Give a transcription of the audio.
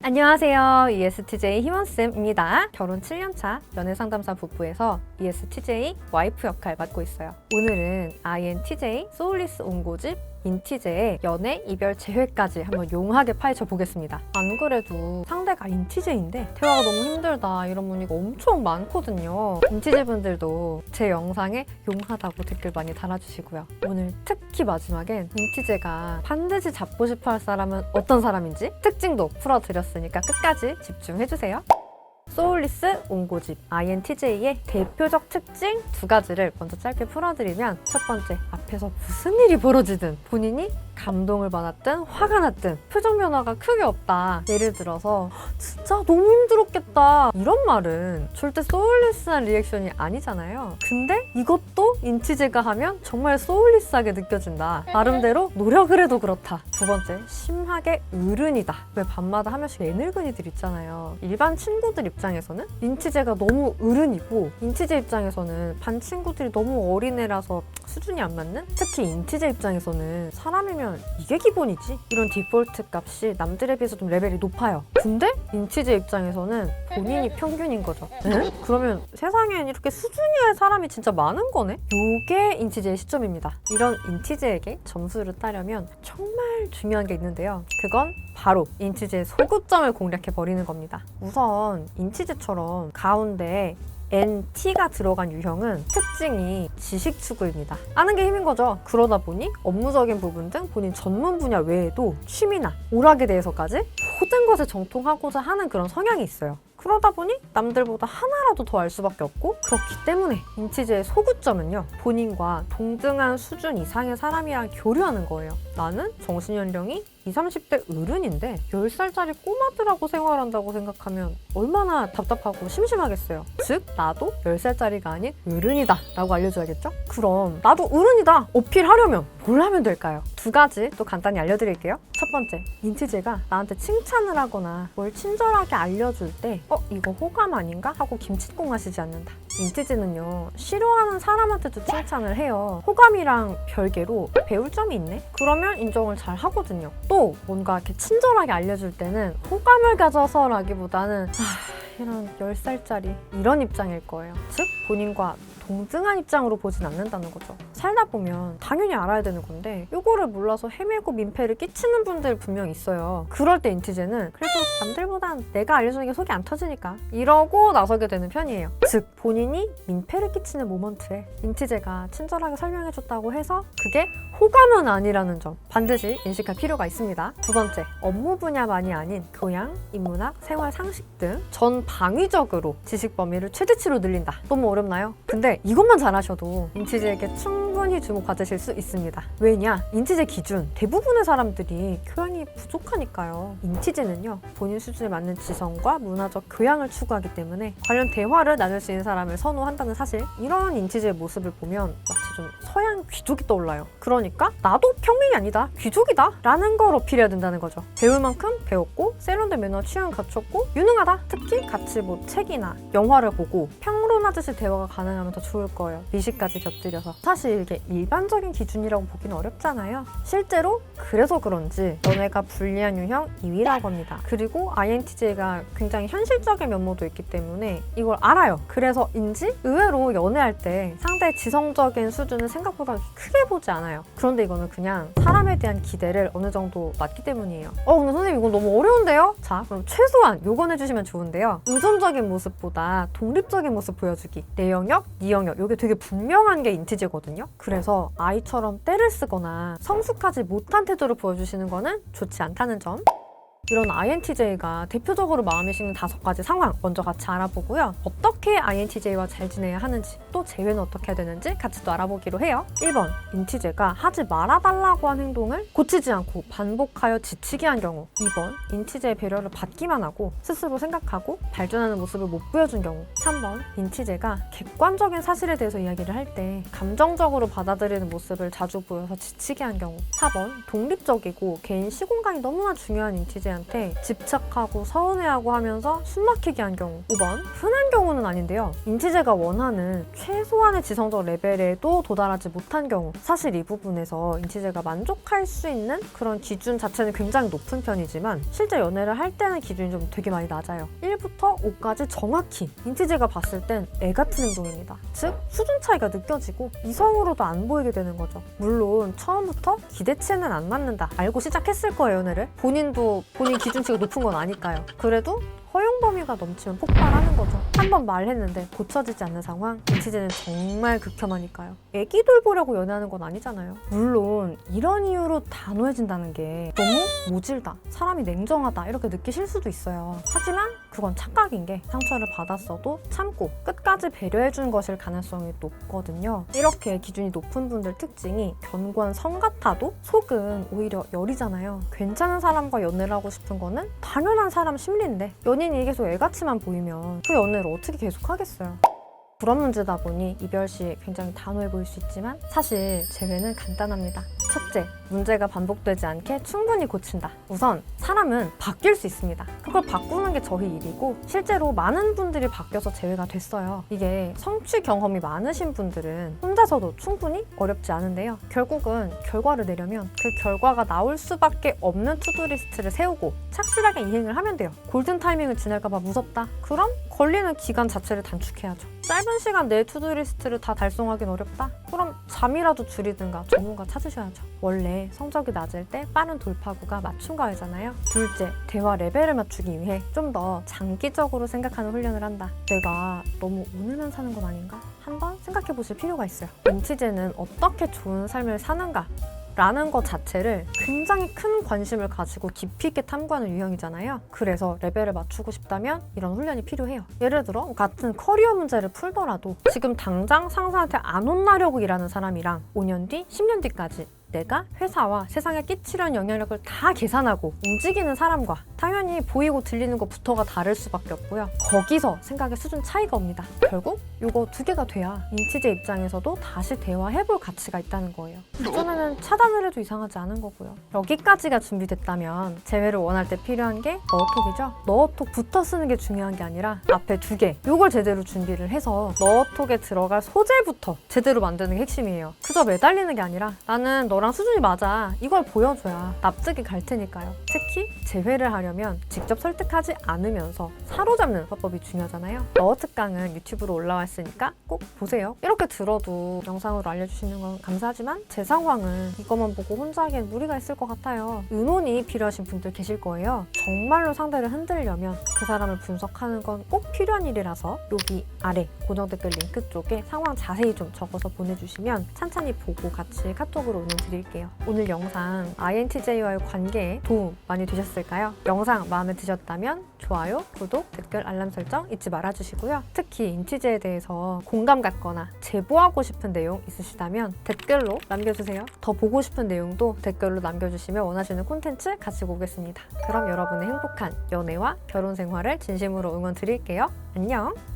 안녕하세요. ESTJ 희원쌤입니다. 결혼 7년차 연애상담사 부부에서 ESTJ 와이프 역할 맡고 있어요. 오늘은 INTJ 소울리스 온고집 인티제의 연애, 이별, 재회까지 한번 용하게 파헤쳐 보겠습니다. 안 그래도 상대가 인티제인데 대화가 너무 힘들다 이런 문의가 엄청 많거든요. 인티제 분들도 제 영상에 용하다고 댓글 많이 달아주시고요. 오늘 특히 마지막엔 인티제가 반드시 잡고 싶어 할 사람은 어떤 사람인지 특징도 풀어드렸으니까 끝까지 집중해주세요. 소울리스 온고집 INTJ의 대표적 특징 두 가지를 먼저 짧게 풀어드리면, 첫 번째, 앞에서 무슨 일이 벌어지든 본인이 감동을 받았든 화가 났든 표정 변화가 크게 없다. 예를 들어서 진짜 너무 힘들었겠다 이런 말은 절대 소울리스한 리액션이 아니잖아요. 근데 이것도 인티제가 하면 정말 소울리스하게 느껴진다. 나름대로 노력을 해도 그렇다. 두 번째, 심하게 어른이다. 왜 밤마다 한 명씩 애늙은이들 있잖아요. 일반 친구들 입장에서는 인티제가 너무 어른이고, 인티제 입장에서는 반 친구들이 너무 어린애라서 수준이 안 맞는? 특히 인티제 입장에서는 사람이면 이게 기본이지? 이런 디폴트 값이 남들에 비해서 좀 레벨이 높아요. 근데 인티제 입장에서는 본인이 평균인 거죠. 응? 그러면 세상엔 이렇게 수준이의 사람이 진짜 많은 거네? 요게 인티제의 시점입니다. 이런 인티제에게 점수를 따려면 정말 중요한 게 있는데요. 그건 바로 인티제의 소구점을 공략해버리는 겁니다. 우선 인티제처럼 가운데 NT가 들어간 유형은 특징이 지식 추구입니다. 아는 게 힘인 거죠. 그러다 보니 업무적인 부분 등 본인 전문 분야 외에도 취미나 오락에 대해서까지 모든 것에 정통하고자 하는 그런 성향이 있어요. 그러다 보니 남들보다 하나라도 더 알 수밖에 없고, 그렇기 때문에 인티제의 소구점은요, 본인과 동등한 수준 이상의 사람이랑 교류하는 거예요. 나는 정신연령이 20, 30대 어른인데 10살짜리 꼬마들하고 생활한다고 생각하면 얼마나 답답하고 심심하겠어요. 즉, 나도 10살짜리가 아닌 어른이다 라고 알려줘야겠죠? 그럼 나도 어른이다 어필하려면 뭘 하면 될까요? 두 가지 또 간단히 알려드릴게요. 첫 번째, 인티제가 나한테 칭찬을 하거나 뭘 친절하게 알려줄 때 이거 호감 아닌가? 하고 김칫공 하시지 않는다. 인티제는요, 싫어하는 사람한테도 칭찬을 해요. 호감이랑 별개로 배울 점이 있네? 그러면 인정을 잘 하거든요. 또 뭔가 이렇게 친절하게 알려줄 때는 호감을 가져서라기보다는 이런 10살짜리 이런 입장일 거예요. 즉, 본인과 동등한 입장으로 보진 않는다는 거죠. 살다 보면 당연히 알아야 되는 건데 이거를 몰라서 헤매고 민폐를 끼치는 분들 분명 있어요. 그럴 때 인티제는 그래도 남들보단 내가 알려주는 게 속이 안 터지니까 이러고 나서게 되는 편이에요. 즉, 본인이 민폐를 끼치는 모먼트에 인티제가 친절하게 설명해줬다고 해서 그게 호감은 아니라는 점 반드시 인식할 필요가 있습니다. 두 번째, 업무 분야만이 아닌 교양, 인문학, 생활 상식 등 전 방위적으로 지식 범위를 최대치로 늘린다. 너무 어렵나요? 근데 이것만 잘하셔도 인티제에게 충분히 주목받으실 수 있습니다. 왜냐? 인티제 기준 대부분의 사람들이 교양이 부족하니까요. 인티제는요, 본인 수준에 맞는 지성과 문화적 교양을 추구하기 때문에 관련 대화를 나눌 수 있는 사람을 선호한다는 사실, 이런 인티제의 모습을 보면 마치 좀 서양 귀족이 떠올라요. 그러니까 나도 평민이 아니다, 귀족이다 라는 걸 어필해야 된다는 거죠. 배울 만큼 배웠고 세련된 매너 취향 갖췄고 유능하다. 특히 같이 책이나 영화를 보고 평론하듯이 대화가 가능하면 더 좋을 거예요. 미식까지 곁들여서. 사실 이게 일반적인 기준이라고 보기는 어렵잖아요. 실제로 그래서 그런지 연애가 불리한 유형 2위라고 합니다. 그리고 INTJ가 굉장히 현실적인 면모도 있기 때문에 이걸 알아요. 그래서인지 의외로 연애할 때 상대의 지성적인 수준을 생각보다 크게 보지 않아요. 그런데 이거는 그냥 사람에 대한 기대를 어느 정도 맞기 때문이에요. 근데 선생님 이건 너무 어려운데요? 자, 그럼 최소한 요건 해주시면 좋은데요. 의존적인 모습보다 독립적인 모습 보여주기. 내 영역, 네 영역. 이게 되게 분명한 게 인티제거든요. 그래서 아이처럼 때를 쓰거나 성숙하지 못한 태도를 보여주시는 거는 좋지 않다는 점. 이런 INTJ가 대표적으로 마음이 식는 5가지 상황 먼저 같이 알아보고요. 어떻게 INTJ와 잘 지내야 하는지, 또 재회는 어떻게 해야 되는지 같이 또 알아보기로 해요. 1번, 인티제가 하지 말아달라고 한 행동을 고치지 않고 반복하여 지치게 한 경우. 2번, 인티제의 배려를 받기만 하고 스스로 생각하고 발전하는 모습을 못 보여준 경우. 3번, 인티제가 객관적인 사실에 대해서 이야기를 할 때 감정적으로 받아들이는 모습을 자주 보여서 지치게 한 경우. 4번, 독립적이고 개인 시공간이 너무나 중요한 인티제 인티제한테 집착하고 서운해하고 하면서 숨막히게 한 경우. 5번, 흔한 경우는 아닌데요. 인티제가 원하는 최소한의 지성적 레벨에도 도달하지 못한 경우. 사실 이 부분에서 인티제가 만족할 수 있는 그런 기준 자체는 굉장히 높은 편이지만 실제 연애를 할 때는 기준이 좀 되게 많이 낮아요. 1부터 5까지 정확히 인티제가 봤을 땐 애 같은 행동입니다. 즉 수준 차이가 느껴지고 이성으로도 안 보이게 되는 거죠. 물론 처음부터 기대치에는 안 맞는다 알고 시작했을 거예요, 연애를. 본인도 본인 기준치가 높은 건 아니까요. 그래도 허용 범위가 넘치면 폭발하는 거죠. 한 번 말했는데 고쳐지지 않는 상황, 인티제는 정말 극혐하니까요. 애기 돌보려고 연애하는 건 아니잖아요. 물론 이런 이유로 단호해진다는 게 너무 모질다, 사람이 냉정하다 이렇게 느끼실 수도 있어요. 하지만 그건 착각인 게 상처를 받았어도 참고 끝까지 배려해준 것일 가능성이 높거든요. 이렇게 기준이 높은 분들 특징이 견고한 성 같아도 속은 오히려 열이잖아요. 괜찮은 사람과 연애를 하고 싶은 거는 당연한 사람 심리인데 연인이 계속 애같이만 보이면 그 연애를 어떻게 계속하겠어요. 그런 문제다 보니 이별 시 굉장히 단호해 보일 수 있지만 사실 재회는 간단합니다. 첫째, 문제가 반복되지 않게 충분히 고친다. 우선 사람은 바뀔 수 있습니다. 그걸 바꾸는 게 저희 일이고 실제로 많은 분들이 바뀌어서 재회가 됐어요. 이게 성취 경험이 많으신 분들은 혼자서도 충분히 어렵지 않은데요. 결국은 결과를 내려면 그 결과가 나올 수밖에 없는 투두리스트를 세우고 착실하게 이행을 하면 돼요. 골든 타이밍을 지날까 봐 무섭다? 그럼 걸리는 기간 자체를 단축해야죠. 짧은 시간 내에 투두리스트를 다 달성하긴 어렵다? 그럼 잠이라도 줄이든가 전문가 찾으셔야죠. 원래 성적이 낮을 때 빠른 돌파구가 맞춤 과외잖아요. 둘째, 대화 레벨을 맞추기 위해 좀 더 장기적으로 생각하는 훈련을 한다. 내가 너무 오늘만 사는 건 아닌가? 한번 생각해 보실 필요가 있어요. 인티제는 어떻게 좋은 삶을 사는가? 라는 것 자체를 굉장히 큰 관심을 가지고 깊이 있게 탐구하는 유형이잖아요. 그래서 레벨을 맞추고 싶다면 이런 훈련이 필요해요. 예를 들어 같은 커리어 문제를 풀더라도 지금 당장 상사한테 안 혼나려고 일하는 사람이랑 5년 뒤, 10년 뒤까지 내가 회사와 세상에 끼치려는 영향력을 다 계산하고 움직이는 사람과 당연히 보이고 들리는 것부터가 다를 수밖에 없고요. 거기서 생각의 수준 차이가 옵니다. 결국 이거 두 개가 돼야 인티제 입장에서도 다시 대화해볼 가치가 있다는 거예요. 그전에는 차단을 해도 이상하지 않은 거고요. 여기까지가 준비됐다면 재회를 원할 때 필요한 게 너어톡이죠. 너어톡부터 쓰는 게 중요한 게 아니라 앞에 두 개, 이걸 제대로 준비를 해서 너어톡에 들어갈 소재부터 제대로 만드는 게 핵심이에요. 그저 매달리는 게 아니라 나는 너랑 수준이 맞아, 이걸 보여줘야 납득이 갈 테니까요. 특히 재회를 하려면 직접 설득하지 않으면서 사로잡는 화법이 중요하잖아요. 너어 특강은 유튜브로 올라와 있으니까 꼭 보세요. 이렇게 들어도 영상으로 알려주시는 건 감사하지만 제 상황은 이것만 보고 혼자 하기엔 무리가 있을 것 같아요. 의논이 필요하신 분들 계실 거예요. 정말로 상대를 흔들려면 그 사람을 분석하는 건 꼭 필요한 일이라서 여기 아래 고정 댓글 링크 쪽에 상황 자세히 좀 적어서 보내주시면 찬찬히 보고 같이 카톡으로 의논 드릴게요. 오늘 영상 INTJ와의 관계에 도움 많이 되셨을까요? 영상 마음에 드셨다면 좋아요, 구독, 댓글, 알람 설정 잊지 말아주시고요. 특히 인티제에 대해서 공감 갔거나 제보하고 싶은 내용 있으시다면 댓글로 남겨주세요. 더 보고 싶은 내용도 댓글로 남겨주시면 원하시는 콘텐츠 가지고 오겠습니다. 그럼 여러분의 행복한 연애와 결혼 생활을 진심으로 응원 드릴게요. 안녕!